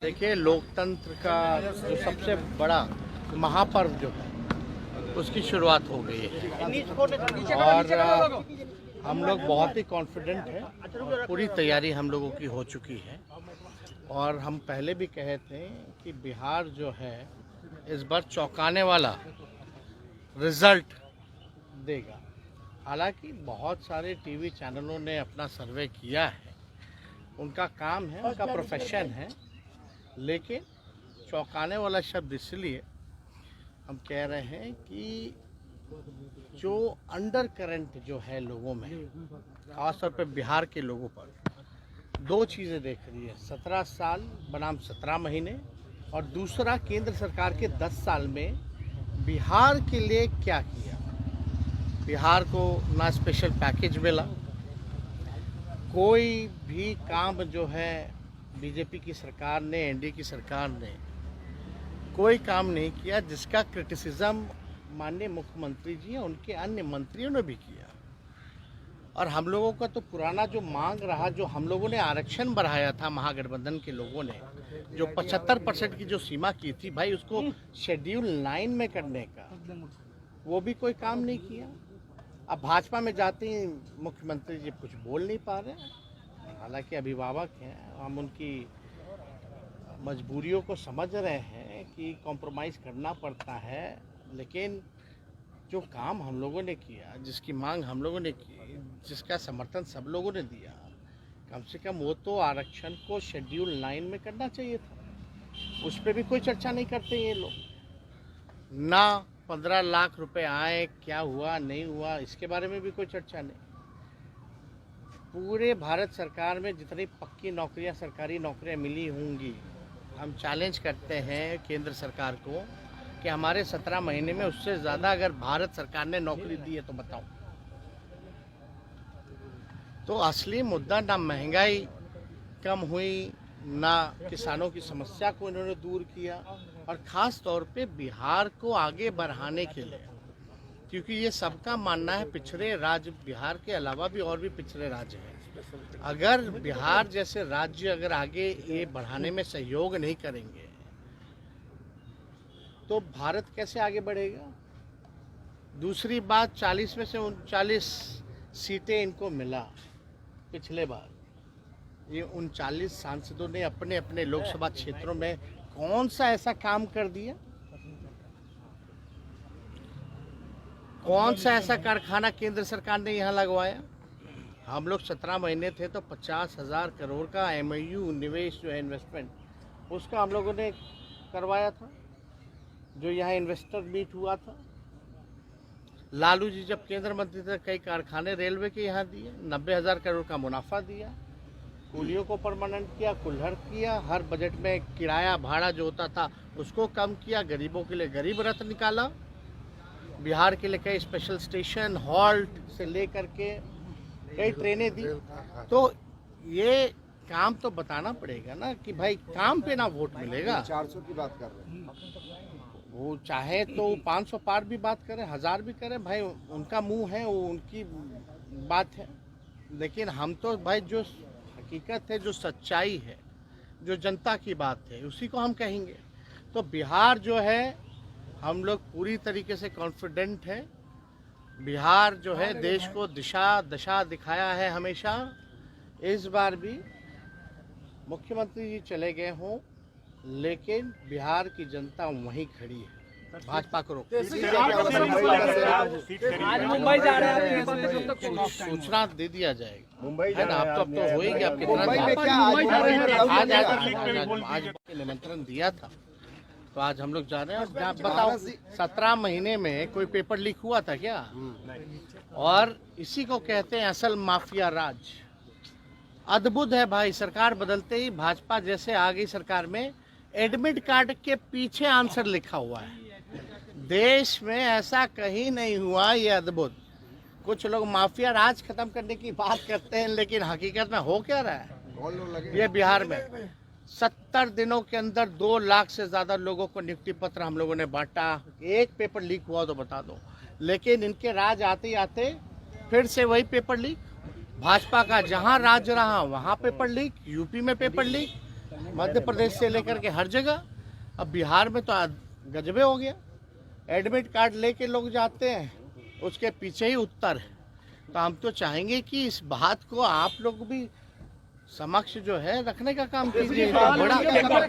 देखिए, लोकतंत्र का जो सबसे बड़ा महापर्व जो है उसकी शुरुआत हो गई है और हम लोग बहुत ही कॉन्फिडेंट हैं। पूरी तैयारी हम लोगों की हो चुकी है और हम पहले भी कहे थे कि बिहार जो है इस बार चौंकाने वाला रिजल्ट देगा। हालांकि बहुत सारे टीवी चैनलों ने अपना सर्वे किया है, उनका काम है, उनका प्रोफेशन है, लेकिन चौंकाने वाला शब्द इसलिए हम कह रहे हैं कि जो अंडर करंट जो है लोगों में, खासतौर पर बिहार के लोगों पर दो चीज़ें देख रही है। 17 साल बनाम 17 महीने और दूसरा केंद्र सरकार के 10 साल में बिहार के लिए क्या किया। बिहार को ना स्पेशल पैकेज मिला, कोई भी काम जो है बीजेपी की सरकार ने, एनडीए की सरकार ने कोई काम नहीं किया जिसका क्रिटिसिज्म माननीय मुख्यमंत्री जी और उनके अन्य मंत्रियों ने भी किया। और हम लोगों का तो पुराना जो मांग रहा, जो हम लोगों ने आरक्षण बढ़ाया था महागठबंधन के लोगों ने, जो 75% की जो सीमा की थी भाई, उसको शेड्यूल 9 में करने का, वो भी कोई काम नहीं किया। अब भाजपा में जाते ही मुख्यमंत्री जी कुछ बोल नहीं पा रहे। हालांकि अभिभावक हैं, हम उनकी मजबूरियों को समझ रहे हैं कि कॉम्प्रोमाइज़ करना पड़ता है, लेकिन जो काम हम लोगों ने किया, जिसकी मांग हम लोगों ने की, जिसका समर्थन सब लोगों ने दिया, कम से कम वो तो आरक्षण को शेड्यूल 9 में करना चाहिए था। उस पर भी कोई चर्चा नहीं करते ये लोग। ना 15 लाख रुपए आए, क्या हुआ नहीं हुआ, इसके बारे में भी कोई चर्चा नहीं। पूरे भारत सरकार में जितनी पक्की नौकरियां, सरकारी नौकरियां मिली होंगी, हम चैलेंज करते हैं केंद्र सरकार को कि हमारे 17 महीने में उससे ज़्यादा अगर भारत सरकार ने नौकरी दी है तो बताओ। तो असली मुद्दा ना महंगाई कम हुई, ना किसानों की समस्या को इन्होंने दूर किया, और ख़ास तौर पे बिहार को आगे बढ़ाने के लिए, क्योंकि ये सबका मानना है पिछड़े राज्य बिहार के अलावा भी और भी पिछड़े राज्य हैं। अगर बिहार जैसे राज्य अगर आगे ये बढ़ाने में सहयोग नहीं करेंगे तो भारत कैसे आगे बढ़ेगा। दूसरी बात, 40 में से 39 सीटें इनको मिला पिछले बार। ये 39 सांसदों ने अपने अपने लोकसभा क्षेत्रों में कौन सा ऐसा काम कर दिया, कौन सा ऐसा कारखाना केंद्र सरकार ने यहाँ लगवाया। हम लोग 17 महीने थे तो 50,000 करोड़ का एमओयू निवेश जो है, इन्वेस्टमेंट, उसका हम लोगों ने करवाया था, जो यहाँ इन्वेस्टर मीट हुआ था। लालू जी जब केंद्र मंत्री थे, कई कारखाने रेलवे के यहाँ दिए, 90,000 करोड़ का मुनाफा दिया, कूलियों को परमानेंट किया, कुल्हड़ किया, हर बजट में किराया भाड़ा जो होता था उसको कम किया, गरीबों के लिए गरीब रथ निकाला, बिहार के लिए कई स्पेशल स्टेशन, हॉल्ट से लेकर के कई ट्रेनें दी। तो ये काम तो बताना पड़ेगा ना कि भाई काम पे ना वोट मिलेगा। 400 की बात कर रहे हैं, वो चाहे तो 500 पार भी बात करें, 1000 भी करें, भाई उनका मुंह है, वो उनकी बात है। लेकिन हम तो भाई जो हकीकत है, जो सच्चाई है, जो जनता की बात है, उसी को हम कहेंगे। तो बिहार जो है, हम लोग पूरी तरीके से कॉन्फिडेंट है। बिहार जो है देश को दशा दिखाया है हमेशा। इस बार भी मुख्यमंत्री जी चले गए हों, लेकिन बिहार की जनता वहीं खड़ी है। भाजपा को आज मुंबई जा रहे हैं, सूचना दे दिया जाएगा, मुंबई है ना। अब तो होएगी, आप आज निमंत्रण दिया था तो आज हम लोग जा रहे हैं। और बताओ, 17 महीने में कोई पेपर लीक हुआ था क्या? और इसी को कहते हैं असल माफिया राज। अद्भुत है भाई, सरकार बदलते ही भाजपा जैसे आ गई सरकार में, एडमिट कार्ड के पीछे आंसर लिखा हुआ है। देश में ऐसा कहीं नहीं हुआ, ये अद्भुत। कुछ लोग माफिया राज खत्म करने की बात करते हैं, लेकिन हकीकत में हो क्या रहा है। ये बिहार में 70 दिनों के अंदर 2 लाख से ज़्यादा लोगों को नियुक्ति पत्र हम लोगों ने बांटा। एक पेपर लीक हुआ तो बता दो, लेकिन इनके राज आते आते फिर से वही पेपर लीक। भाजपा का जहां राज रहा वहां पेपर लीक, यूपी में पेपर लीक, मध्य प्रदेश से लेकर के हर जगह। अब बिहार में तो गजबे हो गया, एडमिट कार्ड लेके लोग जाते हैं, उसके पीछे ही उत्तर है। तो हम तो चाहेंगे कि इस बात को आप लोग भी समक्ष जो है रखने का काम कीजिए। बड़ा